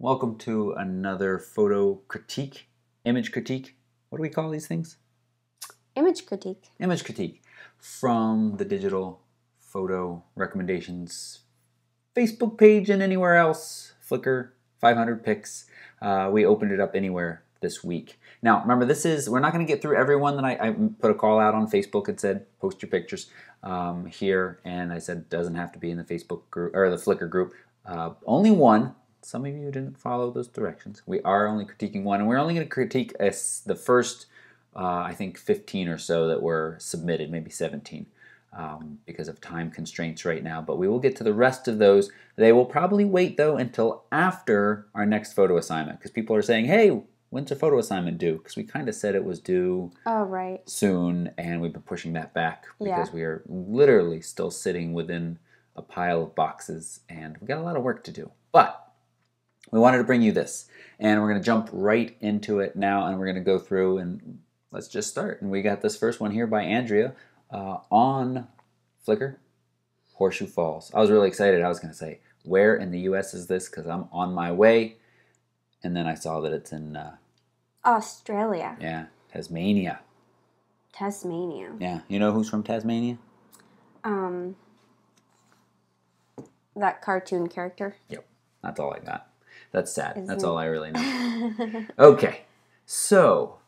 Welcome to another photo critique, image critique. What do we call these things? Image critique. Image critique from the Digital Photo Recommendations Facebook page and anywhere else. Flickr, 500 pics. We opened it up anywhere this week. Now, remember, we're not going to get through everyone that I put a call out on Facebook and said, post your pictures here. And I said, doesn't have to be in the Facebook group or the Flickr group. Only one. Some of you didn't follow those directions. We are only critiquing one, and we're only going to critique the first, I think, 15 or so that were submitted, maybe 17, because of time constraints right now. But we will get to the rest of those. They will probably wait, though, until after our next photo assignment, because people are saying, hey, when's our photo assignment due? Because we kind of said it was due soon, and we've been pushing that back because we are literally still sitting within a pile of boxes, and we've got a lot of work to do. But we wanted to bring you this, and we're going to jump right into it now, and we're going to go through, and let's just start. And we got this first one here by Andrea on Flickr, Horseshoe Falls. I was really excited. I was going to say, where in the U.S. is this? Because I'm on my way, and then I saw that it's in Australia. Yeah, Tasmania. Tasmania. Yeah, you know who's from Tasmania? That cartoon character. Yep, that's all I got. That's sad. That's all I really know. Okay, so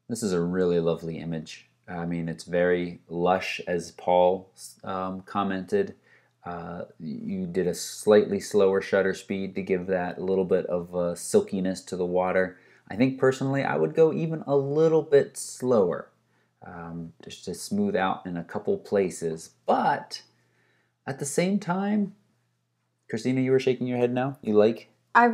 this is a really lovely image. I mean, it's very lush, as Paul commented. You did a slightly slower shutter speed to give that a little bit of silkiness to the water. I think personally I would go even a little bit slower, just to smooth out in a couple places. But at the same time, Christina, you were shaking your head no? You like? I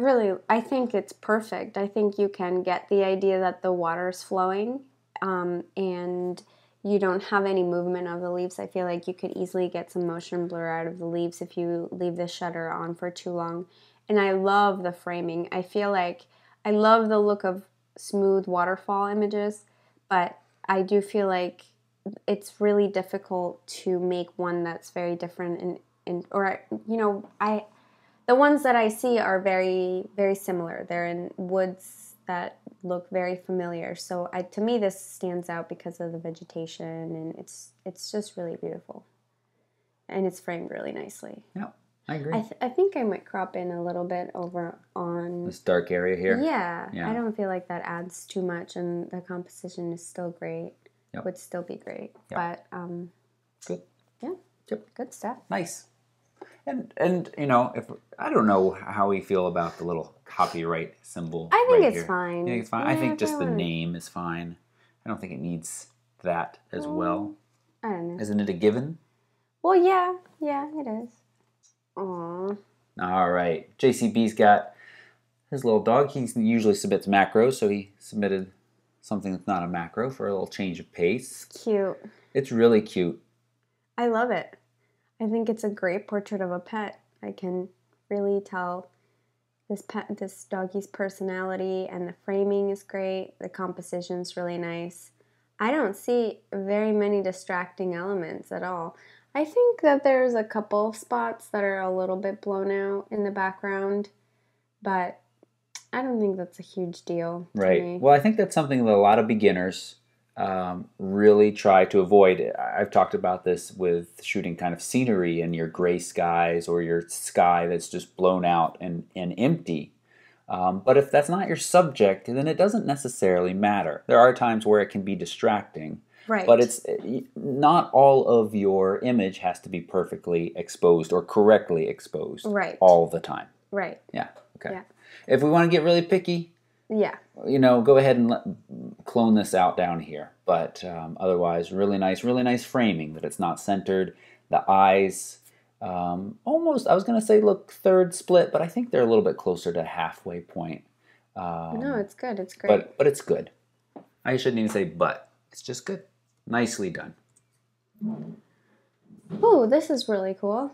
think it's perfect. I think you can get the idea that the water's flowing and you don't have any movement of the leaves. I feel like you could easily get some motion blur out of the leaves if you leave the shutter on for too long. And I love the framing. I feel like I love the look of smooth waterfall images, but I do feel like it's really difficult to make one that's very different the ones that I see are very, very similar. They're in woods that look very familiar. So to me, this stands out because of the vegetation, and it's just really beautiful. And it's framed really nicely. Yeah, I agree. I think I might crop in a little bit over on this dark area here. Yeah, I don't feel like that adds too much, and the composition is still great. Yep. Would still be great. Yep. But good. Yeah. Yep. Good stuff. Nice. And you know, if I don't know how we feel about the little copyright symbol. I think right it's here. fine. You think it's fine? I think just the name is fine. I don't think it needs that as well. I don't know. Isn't it a given? Well, yeah, it is. Aww. All right. JCB's got his little dog. He usually submits macros, so he submitted something that's not a macro for a little change of pace. Cute. It's really cute. I love it. I think it's a great portrait of a pet. I can really tell this doggy's personality, and the framing is great. The composition's really nice. I don't see very many distracting elements at all. I think that there's a couple spots that are a little bit blown out in the background, but I don't think that's a huge deal to me. Well, I think that's something that a lot of beginners really try to avoid. I've talked about this with shooting kind of scenery and your gray skies or your sky that's just blown out and empty. But if that's not your subject, then it doesn't necessarily matter. There are times where it can be distracting. Right. But it's not all of your image has to be perfectly exposed or correctly exposed all the time. Right. Yeah. Okay. Yeah. If we want to get really picky, go ahead and clone this out down here. But otherwise, really nice framing, that it's not centered. The eyes, almost, I was going to say look third split, but I think they're a little bit closer to halfway point. No, it's good. It's great. But it's good. I shouldn't even say but. It's just good. Nicely done. Oh, this is really cool.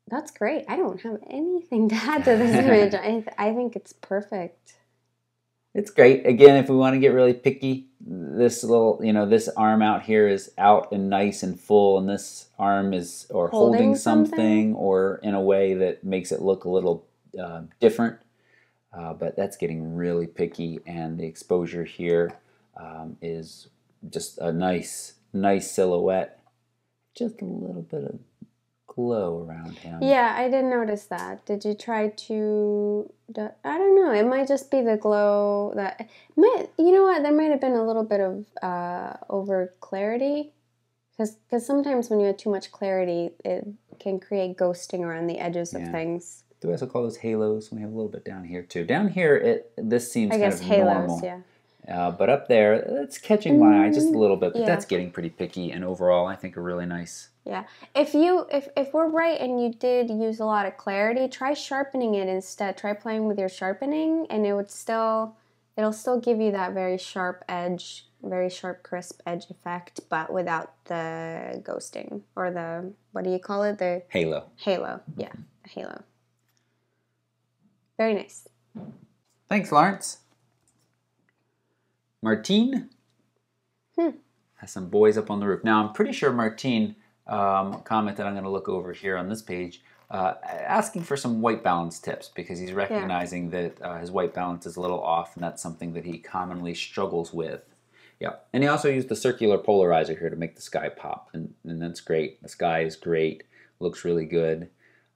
That's great. I don't have anything to add to this image. I think it's perfect. It's great. Again, if we want to get really picky, this little, this arm out here is out and nice and full, and this arm is or holding something or in a way that makes it look a little different. But that's getting really picky, and the exposure here is just a nice silhouette. Just a little bit of glow around him. Yeah, I did notice that. Did you try to... I don't know. It might just be the glow that... you know what? There might have been a little bit of over clarity. Because sometimes when you have too much clarity, it can create ghosting around the edges of things. Do we also call those halos? We have a little bit down here too. Down here, this seems kind of halos, normal. Yeah. But up there, it's catching my eye just a little bit. But that's getting pretty picky, and overall, I think a really nice. Yeah. If we're right and you did use a lot of clarity, try sharpening it instead. Try playing with your sharpening, and it'll still give you that very sharp edge, very sharp, crisp edge effect, but without the ghosting or the, what do you call it? The halo. Halo. Yeah, a halo. Very nice. Thanks, Lawrence. Martine has some boys up on the roof. Now, I'm pretty sure Martine commented, I'm going to look over here on this page, asking for some white balance tips because he's recognizing that his white balance is a little off, and that's something that he commonly struggles with. Yeah, and he also used the circular polarizer here to make the sky pop, and that's great. The sky is great, looks really good.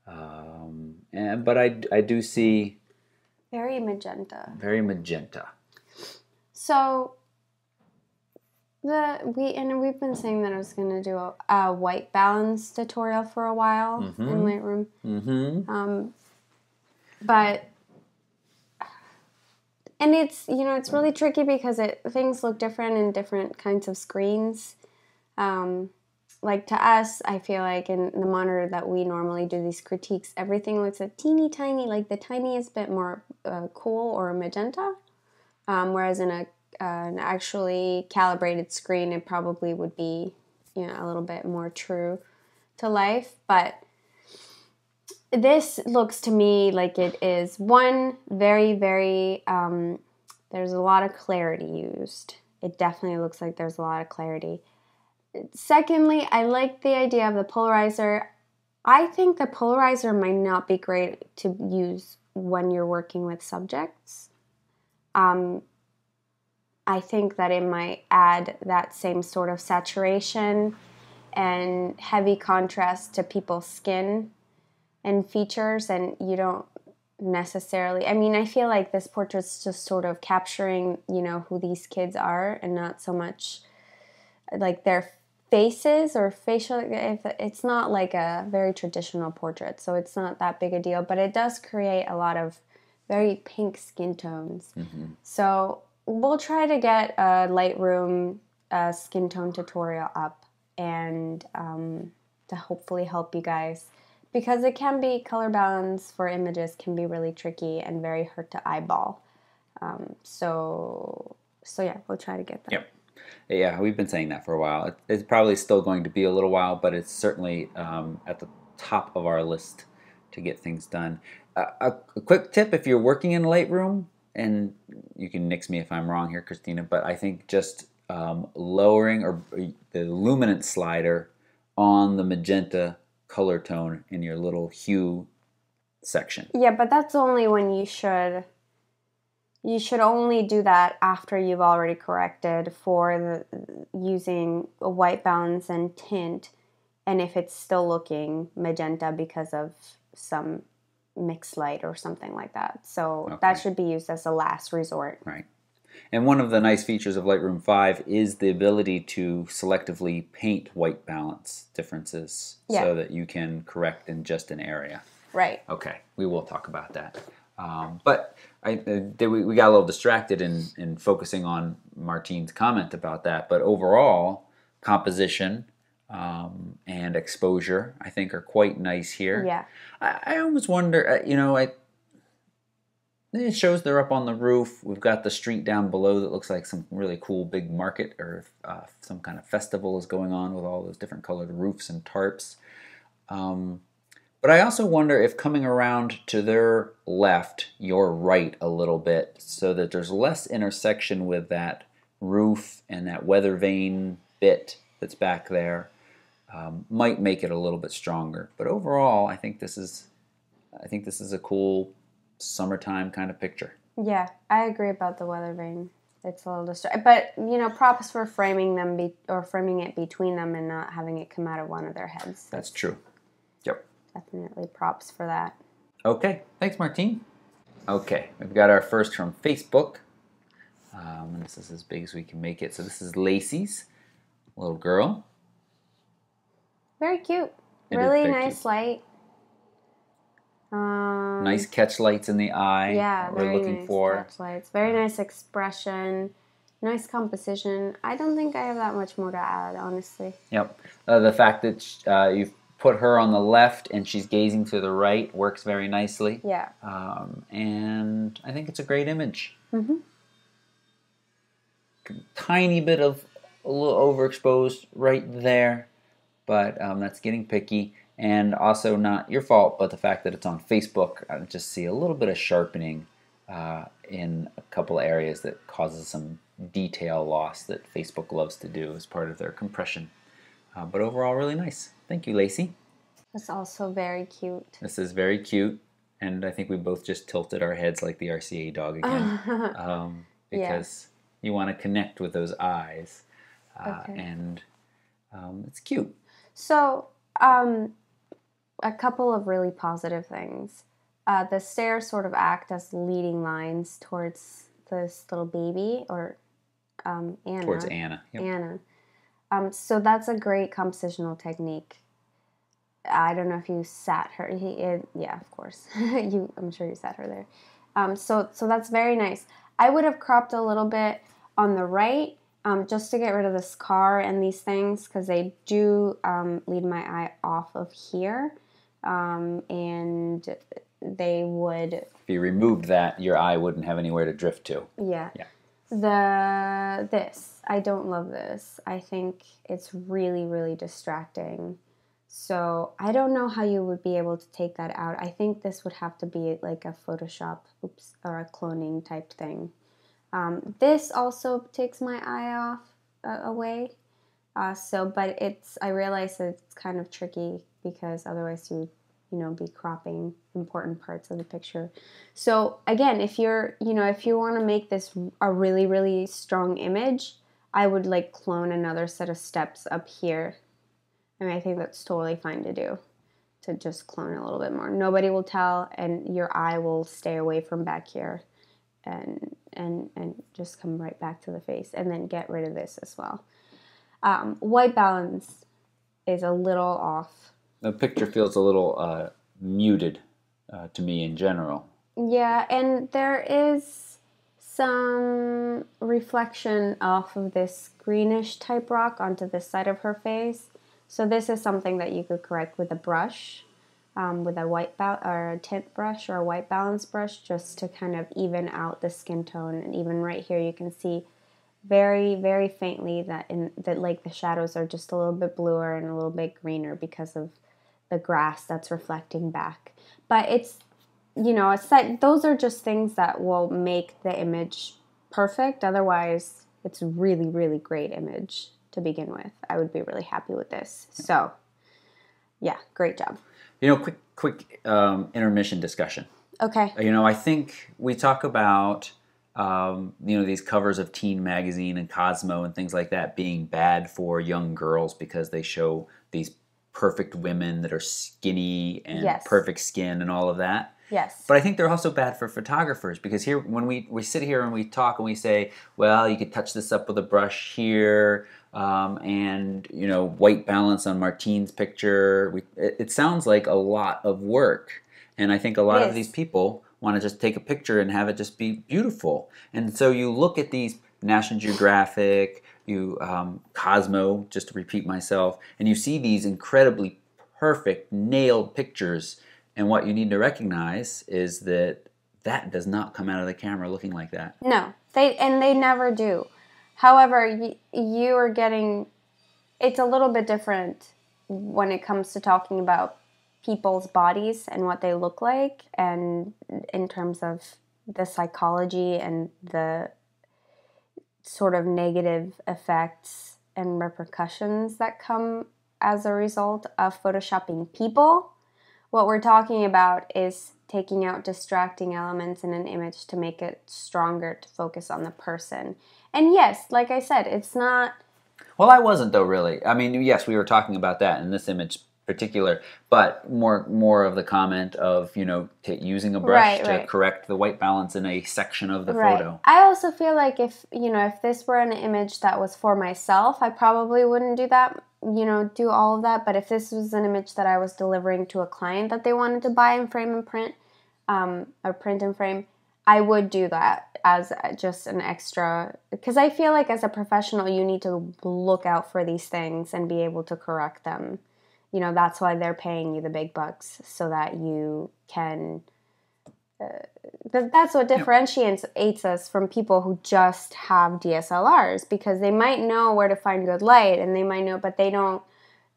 But I do see... Very magenta. Very magenta. So, we've been saying that I was going to do a white balance tutorial for a while in Lightroom. And it's, it's really tricky because things look different in different kinds of screens. Like to us, I feel like in the monitor that we normally do these critiques, everything looks a teeny tiny, like the tiniest bit more cool or magenta. Whereas in an actually calibrated screen, it probably would be, a little bit more true to life. But this looks to me like it is, one, very, very, there's a lot of clarity used. It definitely looks like there's a lot of clarity. Secondly, I like the idea of the polarizer. I think the polarizer might not be great to use when you're working with subjects. I think that it might add that same sort of saturation and heavy contrast to people's skin and features, and you don't necessarily... I feel like this portrait's just sort of capturing, who these kids are, and not so much like their faces or facial... It's not like a very traditional portrait, so it's not that big a deal, but it does create a lot of very pink skin tones. So we'll try to get a Lightroom skin tone tutorial up, and to hopefully help you guys, because it can be, color balance for images can be really tricky and very hard to eyeball. So yeah, we'll try to get that. Yep. Yeah, we've been saying that for a while. It's probably still going to be a little while, but it's certainly at the top of our list to get things done. A quick tip, if you're working in Lightroom, and you can nix me if I'm wrong here, Christina, but I think just lowering or the luminance slider on the magenta color tone in your little hue section. Yeah, but that's only when you should only do that after you've already corrected for using a white balance and tint, and if it's still looking magenta because of some mixed light or something like that. So that should be used as a last resort. Right. And one of the nice features of Lightroom 5 is the ability to selectively paint white balance differences so that you can correct in just an area. Right. Okay, we will talk about that. But we got a little distracted in focusing on Martine's comment about that. But overall, composition and exposure, I think, are quite nice here. Yeah. I almost wonder, it shows they're up on the roof. We've got the street down below that looks like some really cool big market or some kind of festival is going on with all those different colored roofs and tarps. But But I also wonder if coming around to their left, your right a little bit, so that there's less intersection with that roof and that weather vane bit that's back there, might make it a little bit stronger. But overall, I think this is a cool summertime kind of picture. Yeah, I agree about the weather vane. It's a little distracting, but props for framing them or framing it between them and not having it come out of one of their heads. That's true. Yep. Definitely props for that. Okay, thanks, Martine. Okay, we've got our first from Facebook. And this is as big as we can make it. So this is Lacey's little girl. Very cute. Really nice cute. light. Nice catch lights in the eye. Yeah, we're looking nice for. Catch lights. Very nice expression. Nice composition. I don't think I have that much more to add, honestly. Yep. The fact that you've put her on the left and she's gazing to the right works very nicely. Yeah. And I think it's a great image. Mm-hmm. Tiny bit of a little overexposed right there, but that's getting picky. And also not your fault, but the fact that it's on Facebook, I just see a little bit of sharpening in a couple of areas that causes some detail loss that Facebook loves to do as part of their compression. But overall, really nice. Thank you, Lacey. That's also very cute. This is very cute, and I think we both just tilted our heads like the RCA dog again, because you want to connect with those eyes, and it's cute. So, a couple of really positive things. The stairs sort of act as leading lines towards this little baby, or Anna. Towards Anna. Yep. Anna. So that's a great compositional technique. I don't know if you sat her. Yeah, of course. I'm sure you sat her there. So that's very nice. I would have cropped a little bit on the right, just to get rid of the scar and these things, because they do lead my eye off of here, and they would. If you removed that, your eye wouldn't have anywhere to drift to. Yeah. This, I don't love this. I think it's really, really distracting. So I don't know how you would be able to take that out. I think this would have to be like a Photoshop, or a cloning type thing. This also takes my eye off away. But I realize that it's kind of tricky because otherwise you be cropping important parts of the picture. So again, if you want to make this a really, really strong image, I would like clone another set of steps up here. I mean, I think that's totally fine to do, to just clone a little bit more. Nobody will tell, and your eye will stay away from back here, and just come right back to the face, and then get rid of this as well. White balance is a little off. The picture feels a little muted to me in general. Yeah, and there is some reflection off of this greenish type rock onto this side of her face. So this is something that you could correct with a brush, with a or a tint brush or a white balance brush, just to kind of even out the skin tone. And even right here, you can see very, very faintly that like the shadows are just a little bit bluer and a little bit greener because of the grass that's reflecting back. But it's, those are just things that will make the image perfect. Otherwise, it's a really, really great image to begin with. I would be really happy with this. So, yeah, great job. Quick intermission discussion. Okay. I think we talk about these covers of teen magazine and Cosmo and things like that being bad for young girls because they show these perfect women that are skinny and perfect skin and all of that. Yes. But I think they're also bad for photographers, because here, when we sit here and we talk and we say, well, you could touch this up with a brush here, and white balance on Martine's picture. It sounds like a lot of work, and I think a lot of these people want to just take a picture and have it just be beautiful. And so you look at these National Geographic, Cosmo, just to repeat myself, and you see these incredibly perfect, nailed pictures. And what you need to recognize is that does not come out of the camera looking like that. No, they never do. However, you are getting, it's a little bit different when it comes to talking about people's bodies and what they look like, and in terms of the psychology and the sort of negative effects and repercussions that come as a result of photoshopping people. What we're talking about is taking out distracting elements in an image to make it stronger, to focus on the person. And yes, like I said, it's not... Well, I wasn't, though, really. I mean, yes, we were talking about that in this image particular, but more of the comment of, you know, using a brush to correct the white balance in a section of the photo. I also feel like if this were an image that was for myself, I probably wouldn't do that, do all of that. But if this was an image that I was delivering to a client that they wanted to buy in frame and print, or print and frame, I would do that as just an extra, because I feel like as a professional, you need to look out for these things and be able to correct them. That's why they're paying you the big bucks, so that you can... that's what differentiates us from people who just have DSLRs, because they might know where to find good light, and they might know, but they don't,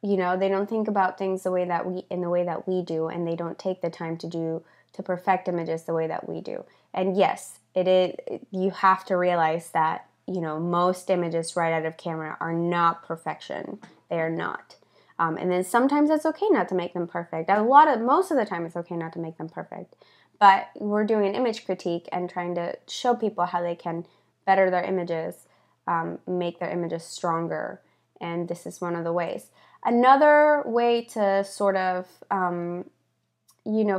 they don't think about things the way that we do, and they don't take the time to perfect images the way that we do. And yes, it is. You have to realize that, most images right out of camera are not perfection. They are not. And then sometimes it's okay not to make them perfect. Most of the time it's okay not to make them perfect. But we're doing an image critique and trying to show people how they can better their images, make their images stronger. And this is one of the ways. Another way to sort of,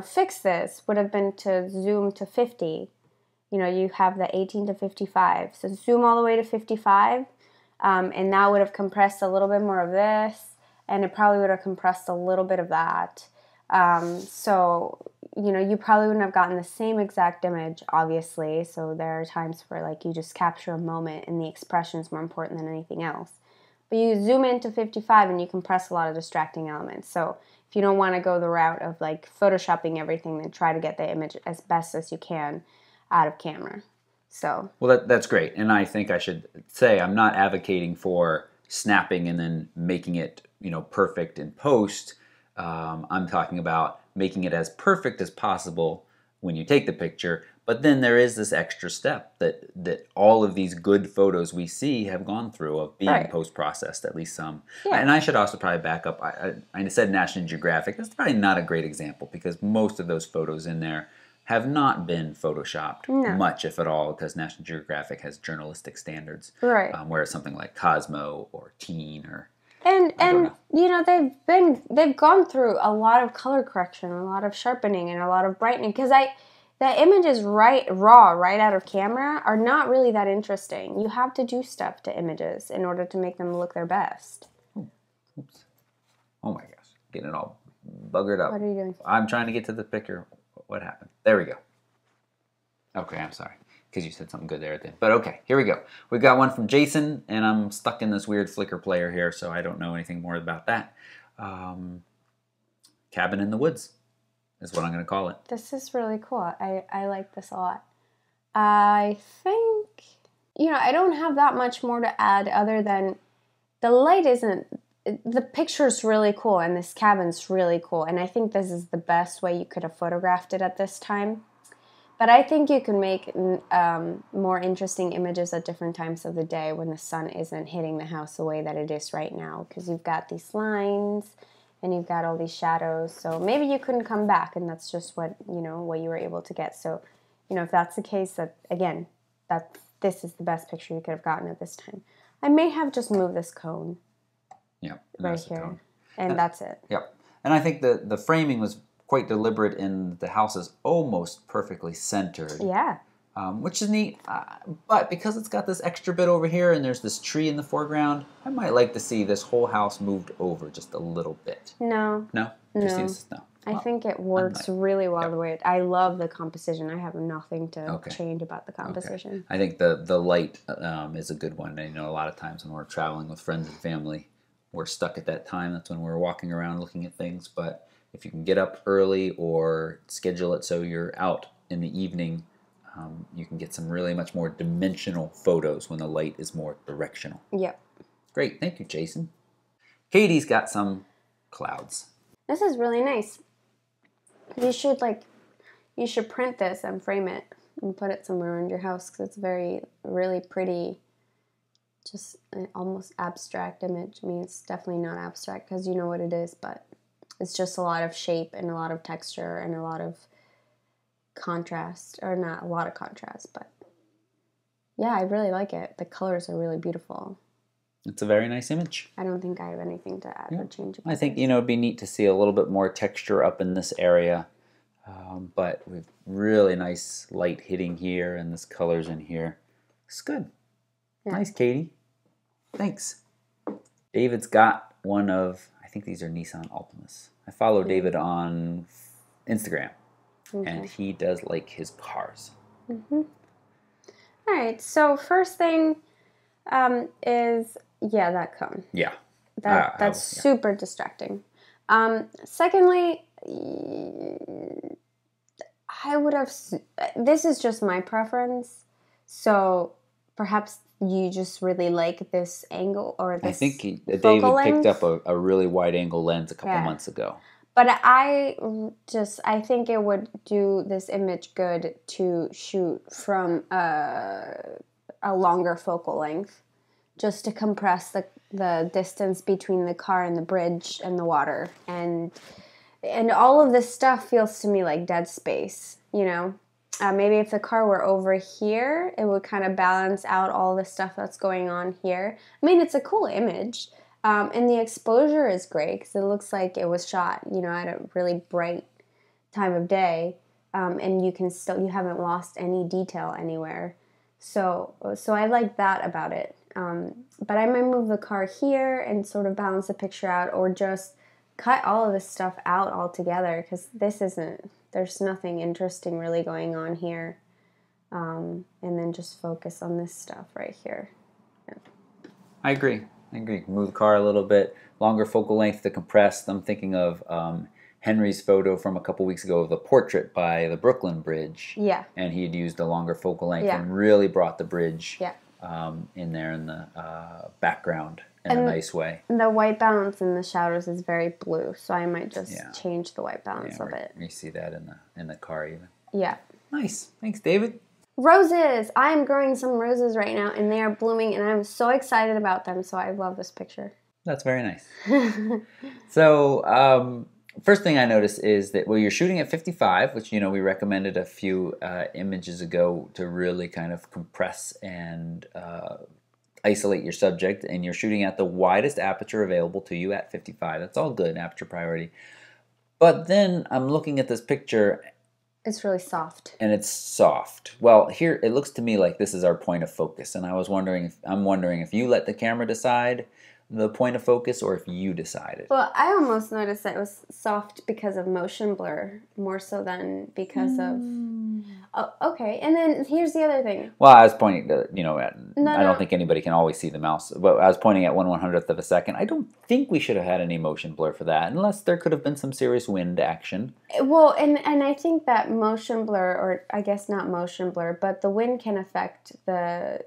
fix this would have been to zoom to 50. You have the 18 to 55. So zoom all the way to 55. And that would have compressed a little bit more of this. And it probably would have compressed a little bit of that. So, you probably wouldn't have gotten the same exact image, obviously. So there are times where, like, you just capture a moment and the expression is more important than anything else. But you zoom into 55 and you compress a lot of distracting elements. So if you don't want to go the route of, like, photoshopping everything, then try to get the image as best as you can out of camera. So. Well, that's great. And I think I should say I'm not advocating for snapping and then making it perfect in post. I'm talking about making it as perfect as possible when you take the picture, but then there is this extra step that all of these good photos we see have gone through of being post-processed, at least some. Yeah. And I should also probably back up. I said National Geographic. That's probably not a great example, because most of those photos in there have not been photoshopped much, if at all, because National Geographic has journalistic standards. Right. Whereas something like Cosmo or Teen or... And they've gone through a lot of color correction, a lot of sharpening, and a lot of brightening, because the images raw right out of camera are not really that interesting. You have to do stuff to images in order to make them look their best. Oops. Oh my gosh, getting it all buggered up. What are you doing? I'm trying to get to the picture. What happened? There we go. Okay, I'm sorry, because you said something good there at the end. But okay, here we go. We've got one from Jason, and I'm stuck in this weird Flickr player here, so I don't know anything more about that. Cabin in the Woods is what I'm going to call it. This is really cool. I like this a lot. I think, I don't have that much more to add other than the light isn't... The picture's really cool, and this cabin's really cool, and I think this is the best way you could have photographed it at this time. But I think you can make more interesting images at different times of the day when the sun isn't hitting the house the way that it is right now, because you've got these lines and you've got all these shadows. So maybe you couldn't come back, and that's just what what you were able to get. So, if that's the case, that again, this is the best picture you could have gotten at this time. I may have just moved this cone. Yep, right here, and that's it. Yep, and I think the framing was quite deliberate in the house is almost perfectly centered. Yeah. Which is neat, but because it's got this extra bit over here and there's this tree in the foreground, I might like to see this whole house moved over just a little bit. No. No? No. I think it works really well the way I love the composition. I have nothing to change about the composition. Okay. I think the light is a good one. A lot of times when we're traveling with friends and family, we're stuck at that time. That's when we're walking around looking at things. But if you can get up early or schedule it so you're out in the evening, you can get some really much more dimensional photos when the light is more directional. Yep. Great. Thank you, Jason. Katie's got some clouds. This is really nice. You should print this and frame it and put it somewhere in your house because it's really pretty, just an almost abstract image. I mean, it's definitely not abstract because you know what it is, but it's just a lot of shape and a lot of texture and a lot of contrast, or not a lot of contrast, but yeah, I really like it. The colors are really beautiful. It's a very nice image. I don't think I have anything to add or change about I think, it'd be neat to see a little bit more texture up in this area. But with really nice light hitting here and this colors in here. It's good. Yeah. Nice, Katie. Thanks. David's got one of, I think these are Nissan Altimas. I follow David on Instagram. Okay. And he does like his cars. Mm-hmm. All right, so first thing is, that cone. Yeah. That's super distracting. Secondly, I would have, this is just my preference, so perhaps you just really like this angle or this. I think David picked up a really wide angle lens a couple months ago. But I think it would do this image good to shoot from a longer focal length, just to compress the distance between the car and the bridge and the water. And all of this stuff feels to me like dead space, Maybe if the car were over here, it would kind of balance out all the stuff that's going on here. I mean, it's a cool image. And the exposure is great because it looks like it was shot, at a really bright time of day. And you haven't lost any detail anywhere. So I like that about it. But I might move the car here and sort of balance the picture out, or just cut all of this stuff out altogether because there's nothing interesting really going on here. And then just focus on this stuff right here. Yeah. I agree. Move the car a little bit, longer focal length to compress. I'm thinking of Henry's photo from a couple weeks ago of the portrait by the Brooklyn Bridge. Yeah. And he had used a longer focal length and really brought the bridge in there in the background in a nice way. The white balance in the shadows is very blue, so I might just change the white balance a bit. You see that in the car even. Yeah. Nice. Thanks, David. Roses! I am growing some roses right now, and they are blooming, and I'm so excited about them, so I love this picture. That's very nice. So, first thing I noticed is that, you're shooting at 55, which, we recommended a few images ago to really kind of compress and isolate your subject, and you're shooting at the widest aperture available to you at 55. That's all good, aperture priority. But then I'm looking at this picture. It's really soft. And it's soft. Well, here it looks to me like this is our point of focus, and I'm wondering if you let the camera decide the point of focus or if you decided. Well, I almost noticed that it was soft because of motion blur more so than because of. Oh, okay. And then here's the other thing. Well, I was pointing to, I don't think anybody can always see the mouse, but I was pointing at 1/100th of a second. I don't think we should have had any motion blur for that, unless there could have been some serious wind action. Well, and I think that motion blur, or I guess not motion blur, but the wind can affect the,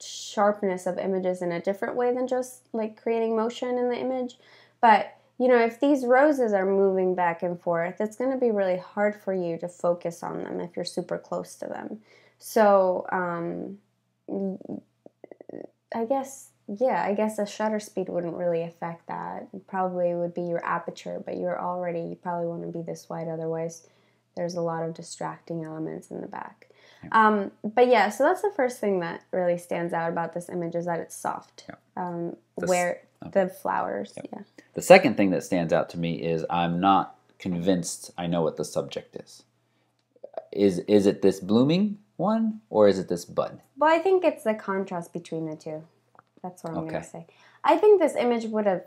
sharpness of images in a different way than just like creating motion in the image. But if these roses are moving back and forth, it's going to be really hard for you to focus on them if you're super close to them. So I guess the shutter speed wouldn't really affect that. It probably would be your aperture, but you probably want to be this wide, otherwise there's a lot of distracting elements in the back. But yeah, so that's the first thing that really stands out about this image is that it's soft. The flowers, The second thing that stands out to me is I'm not convinced I know what the subject is. Is it this blooming one or is it this bud? Well, I think it's the contrast between the two. That's what I'm going to say. I think this image would have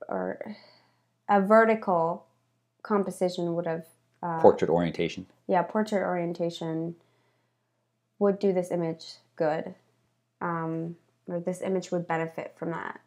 or a vertical composition would have... portrait orientation. Yeah, portrait orientation would do this image good. Or this image would benefit from that.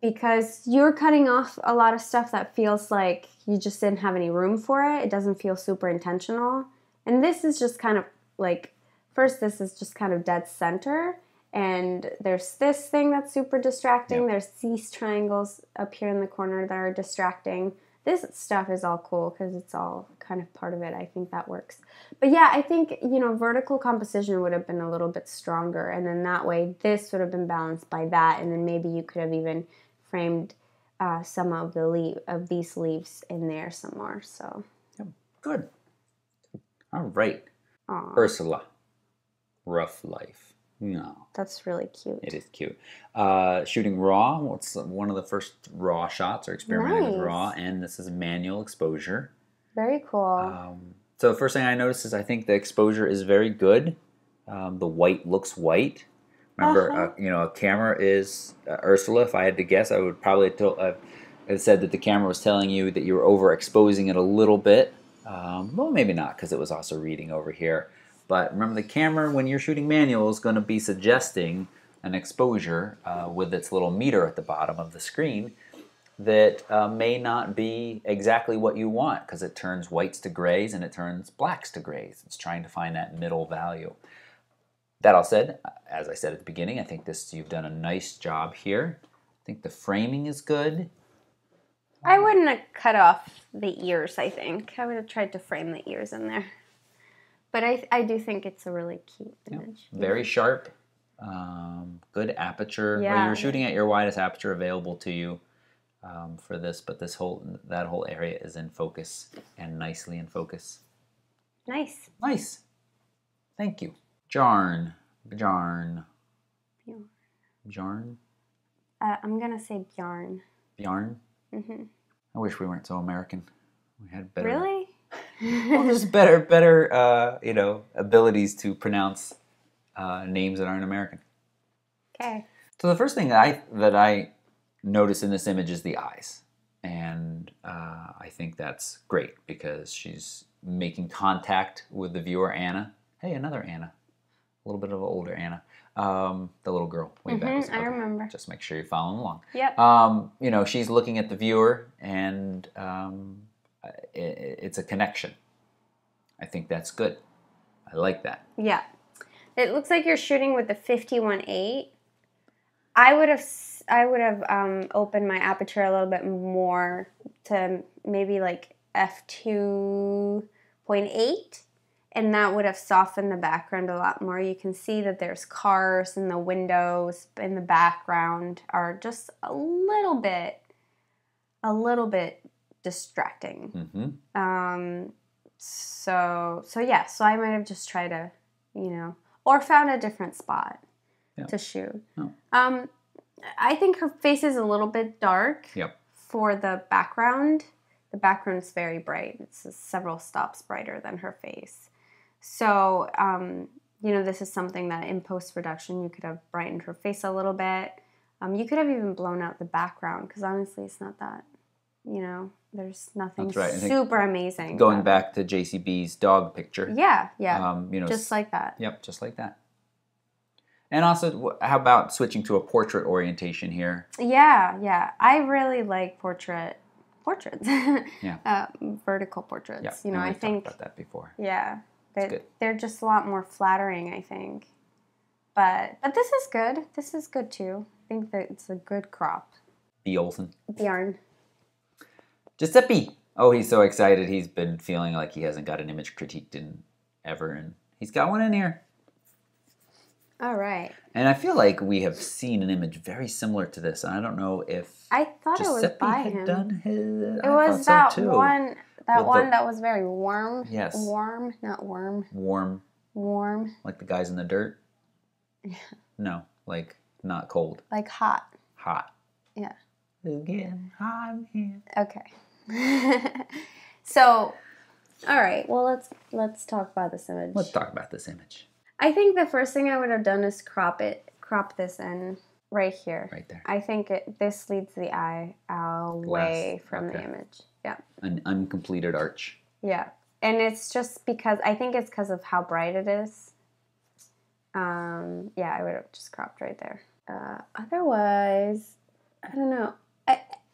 Because you're cutting off a lot of stuff that feels like you just didn't have any room for it. It doesn't feel super intentional. And this is just kind of like, first this is just kind of dead center. And there's this thing that's super distracting. Yep. There's these triangles up here in the corner that are distracting. This stuff is all cool because it's all kind of part of it. I think that works. But yeah, I think, vertical composition would have been a little bit stronger. And then that way, this would have been balanced by that. And then maybe you could have even framed some of these leaves in there some more. So Yep. Good. All right. Aww. Ursula. Rough life. No. That's really cute. It is cute. Shooting raw. What's one of the first raw shots or experimenting with raw, and this is manual exposure. Very cool. So the first thing I noticed is I think the exposure is very good. The white looks white. Remember, a camera is Ursula. If I had to guess, I would probably have said that the camera was telling you that you were overexposing it a little bit. Well, maybe not, because it was also reading over here. But remember, the camera, when you're shooting manual, is going to be suggesting an exposure with its little meter at the bottom of the screen that may not be exactly what you want, because it turns whites to grays and it turns blacks to grays. It's trying to find that middle value. That all said, as I said at the beginning, I think you've done a nice job here. I think the framing is good. I wouldn't have cut off the ears, I think. I would have tried to frame the ears in there. But I do think it's a really cute image. Yeah. Very sharp, good aperture. Yeah. Well, you're shooting at your widest aperture available to you for this, but that whole area is in focus and nicely in focus. Nice. Nice. Thank you. Bjarn. I'm gonna say Bjarn. Bjarn. Mm-hmm. I wish we weren't so American. We had better. Really? Well, just better, abilities to pronounce names that aren't American. Okay. So the first thing that I notice in this image is the eyes, and I think that's great because she's making contact with the viewer, Anna. Hey, another Anna, a little bit of an older Anna, the little girl way back. I remember. Just make sure you're following along. Yep. She's looking at the viewer, and it's a connection. I think that's good. I like that. Yeah. It looks like you're shooting with the 51.8. I would have opened my aperture a little bit more to maybe like f2.8, and that would have softened the background a lot more. You can see that there's cars and the windows in the background are just a little bit distracting. Mm-hmm. So I might have just tried to, or found a different spot to shoot. Oh. I think her face is a little bit dark for the background. The background's very bright. It's several stops brighter than her face. So, this is something that in post-production you could have brightened her face a little bit. You could have even blown out the background because honestly it's not that, there's nothing super amazing. Going back to JCB's dog picture. Yeah. Just like that. Yep, just like that. And also, how about switching to a portrait orientation here? Yeah. I really like portraits. Yeah. Vertical portraits. Yeah. I think talked about that before. Yeah. They're just a lot more flattering, I think. But this is good. This is good too. I think that it's a good crop. Bjarn. Giuseppe. Oh, he's so excited. He's been feeling like he hasn't got an image critiqued in ever, and he's got one in here. All right. And I feel like we have seen an image very similar to this. And I don't know if I thought Giuseppe it was by had him. done his. It was that one. That one that was very warm. Yes. Warm, not worm. Warm. Like the guys in the dirt? Yeah. No, like not cold. Like hot. Hot. Yeah. Again, I'm here. Okay. So, all right. Well, let's talk about this image. Let's talk about this image. I think the first thing I would have done is crop this in right here. Right there. I think this leads the eye away from the image. Yeah. An uncompleted arch. Yeah. And it's just because, I think it's because of how bright it is. Yeah, I would have just cropped right there. Otherwise, I don't know.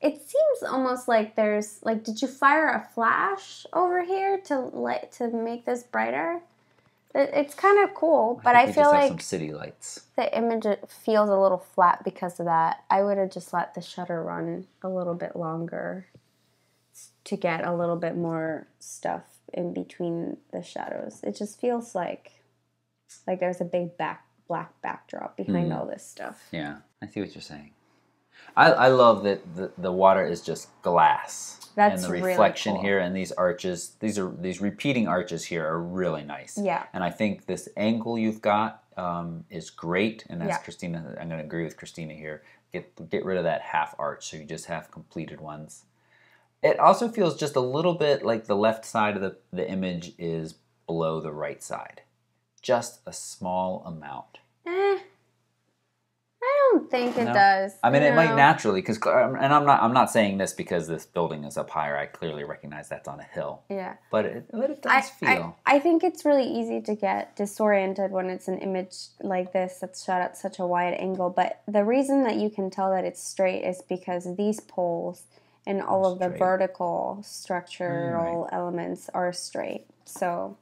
It seems almost like there's, like, did you fire a flash over here to make this brighter? It's kind of cool, but I I think we feel just have like some city lights. the image feels a little flat because of that. I would have just let the shutter run a little bit longer to get a little bit more stuff in between the shadows. It just feels like there's a big black backdrop behind all this stuff. Yeah, I see what you're saying. I love that the water is just glass. That's and the really reflection cool. here and these arches, these repeating arches here are really nice. Yeah. And I think this angle you've got is great. And as Yeah. Christina, I'm going to agree with Christina here. Get rid of that half arch so you just have completed ones. It also feels just a little bit like the left side of the image is below the right side. Just a small amount. I don't think it No? does. I mean, it might No. naturally, because, and I'm not saying this because this building is up higher. I clearly recognize that's on a hill. Yeah. But it does feel. I think it's really easy to get disoriented when it's an image like this that's shot at such a wide angle. But the reason that you can tell that it's straight is because these poles and all of the Straight. vertical structural elements are straight. So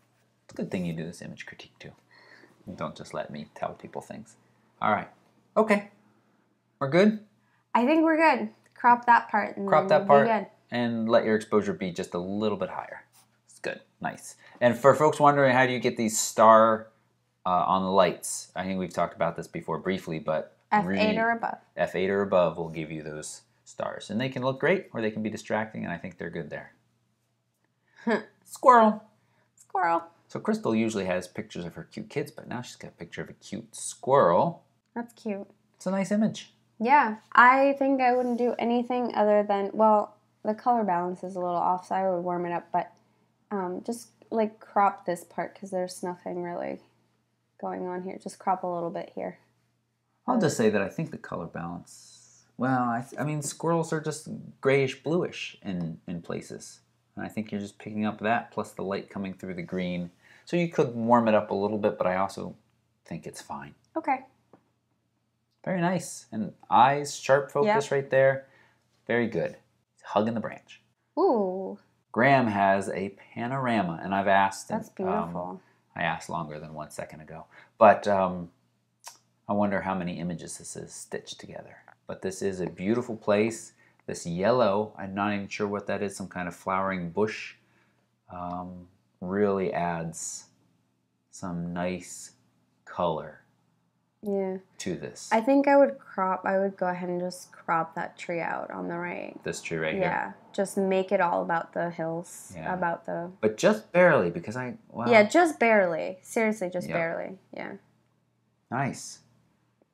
It's a good thing you do this image critique too. Don't just let me tell people things. All right. Okay. We're good? I think we're good. Crop that part. And Crop then that we'll be part good. and let your exposure be just a little bit higher. It's good. Nice. And for folks wondering how do you get these star on the lights, I think we've talked about this before briefly, but F8 or above. F8 or above will give you those stars. And they can look great or they can be distracting, and I think they're good there. Squirrel. Squirrel. So Crystal usually has pictures of her cute kids, but now she's got a picture of a cute squirrel. That's cute. It's a nice image. Yeah, I think I wouldn't do anything other than, well, the color balance is a little off, so I would warm it up, but just like crop this part because there's nothing really going on here. Just crop a little bit here. I'll just say that I think the color balance, well, I mean, squirrels are just grayish bluish in places. And I think you're just picking up that plus the light coming through the green. So you could warm it up a little bit, but I also think it's fine. Okay. Very nice. And eyes, sharp focus right there. Very good. Hugging the branch. Ooh. Graham has a panorama, and I've asked. That's beautiful. I asked longer than 1 second ago. But I wonder how many images this is stitched together. But this is a beautiful place. This yellow, I'm not even sure what that is, some kind of flowering bush, really adds some nice color to this. I think I would go ahead and just crop that tree out on the right. This tree right here. Yeah, just make it all about the hills, But just barely, because Yeah, just barely. Seriously, just barely. Yeah. Nice.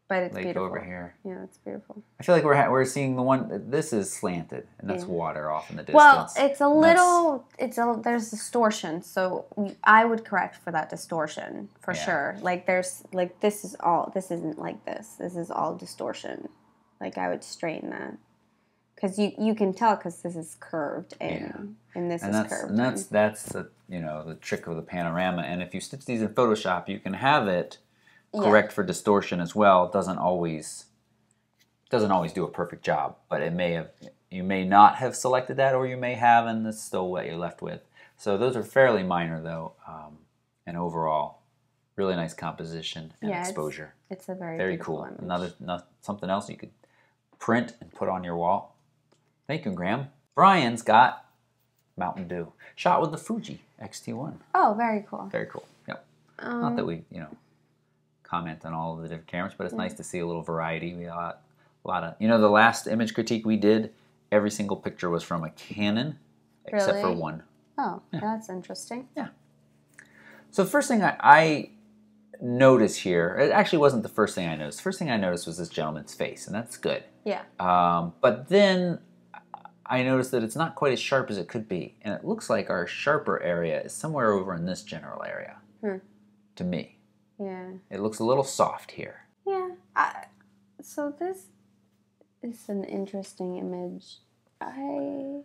But it's Lake beautiful. over here. Yeah, it's beautiful. I feel like we're seeing the one. This is slanted, and that's water off in the distance. Well, it's a little. There's distortion, so I would correct for that distortion for sure. Like this isn't like this. This is all distortion. Like I would straighten that because you can tell because this is curved and this is curved. And that's the the trick of the panorama. And if you stitch these in Photoshop, you can have it correct for distortion as well. It doesn't always do a perfect job, but you may not have selected that, or you may have, and that's still what you're left with. So those are fairly minor though, and overall, really nice composition and exposure. It's a very cool. image. Something else you could print and put on your wall. Thank you, Graham. Brian's got Mountain Dew, shot with the Fuji X-T1. Oh, very cool. Very cool. Yep. Not that we comment on all of the different cameras, but it's nice to see a little variety. We got a lot of, the last image critique we did, every single picture was from a Canon, except for one. Oh, that's interesting. Yeah. So the first thing I notice here, it actually wasn't the first thing I noticed. The first thing I noticed was this gentleman's face, and that's good. Yeah. But then I noticed that it's not quite as sharp as it could be, and it looks like our sharper area is somewhere over in this general area, to me. Yeah. It looks a little soft here. Yeah. So this is an interesting image. I don't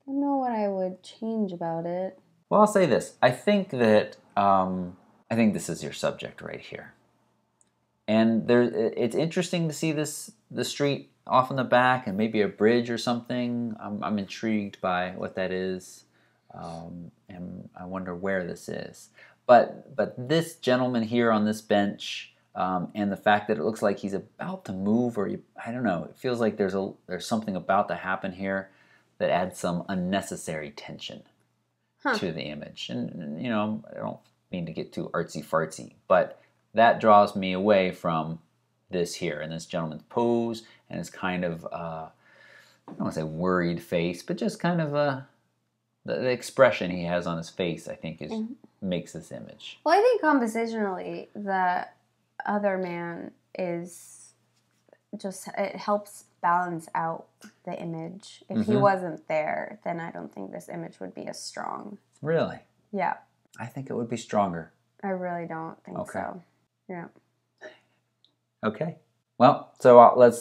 know what I would change about it. Well, I'll say this. I think that this is your subject right here, and it's interesting to see the street off in the back and maybe a bridge or something. I'm intrigued by what that is, and I wonder where this is. But this gentleman here on this bench, and the fact that it looks like he's about to move, or I don't know, it feels like there's something about to happen here that adds some unnecessary tension to the image. And you know, I don't mean to get too artsy fartsy, but that draws me away from this here and this gentleman's pose and his kind of I don't want to say worried face, but just kind of the expression he has on his face, I think, makes this image. Well, I think compositionally, the other man is just, it helps balance out the image. If he wasn't there, then I don't think this image would be as strong. Really? Yeah. I think it would be stronger. I really don't think so. Yeah. Okay. Well, so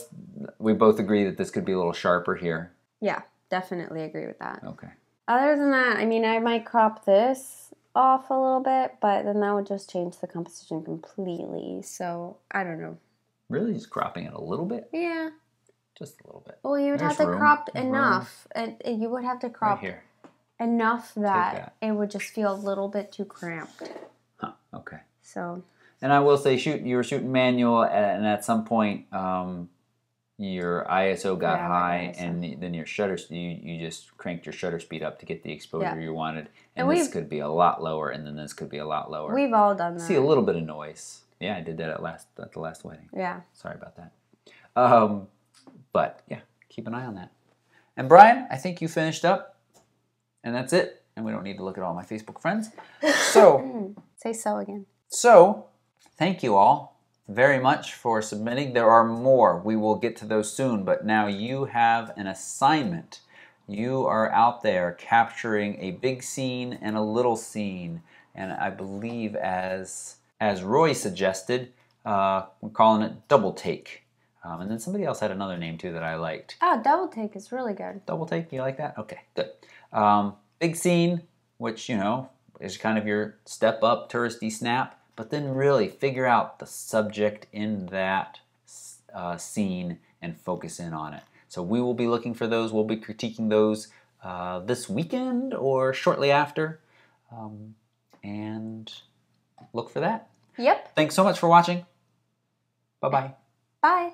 we both agree that this could be a little sharper here. Yeah, definitely agree with that. Okay. Other than that, I mean, I might crop this off a little bit, but then that would just change the composition completely. So, I don't know. Really? Just cropping it a little bit? Yeah. Just a little bit. Well, you would have to crop enough. And you would have to crop right here. Enough that it would just feel a little bit too cramped. Huh, okay. So. And I will say, you were shooting manual, and at some point, your ISO got high, and then your shutter, you just cranked your shutter speed up to get the exposure you wanted. And this could be a lot lower, and then this could be a lot lower. We've all done that. See a little bit of noise. Yeah, I did that at the last wedding. Yeah. Sorry about that. But yeah, keep an eye on that. And Brian, I think you finished up, and that's it. And we don't need to look at all my Facebook friends. So say so again. So, thank you all very much for submitting. There are more. We will get to those soon, but now you have an assignment. You are out there capturing a big scene and a little scene, and I believe as Roy suggested, we're calling it double take. And then somebody else had another name too that I liked. Oh, double take is really good. Double take, you like that? Okay, good. Big scene, which, you know, is kind of your step up touristy snap, but then really figure out the subject in that scene and focus in on it. So we will be looking for those. We'll be critiquing those this weekend or shortly after. And look for that. Yep. Thanks so much for watching. Bye-bye. Bye.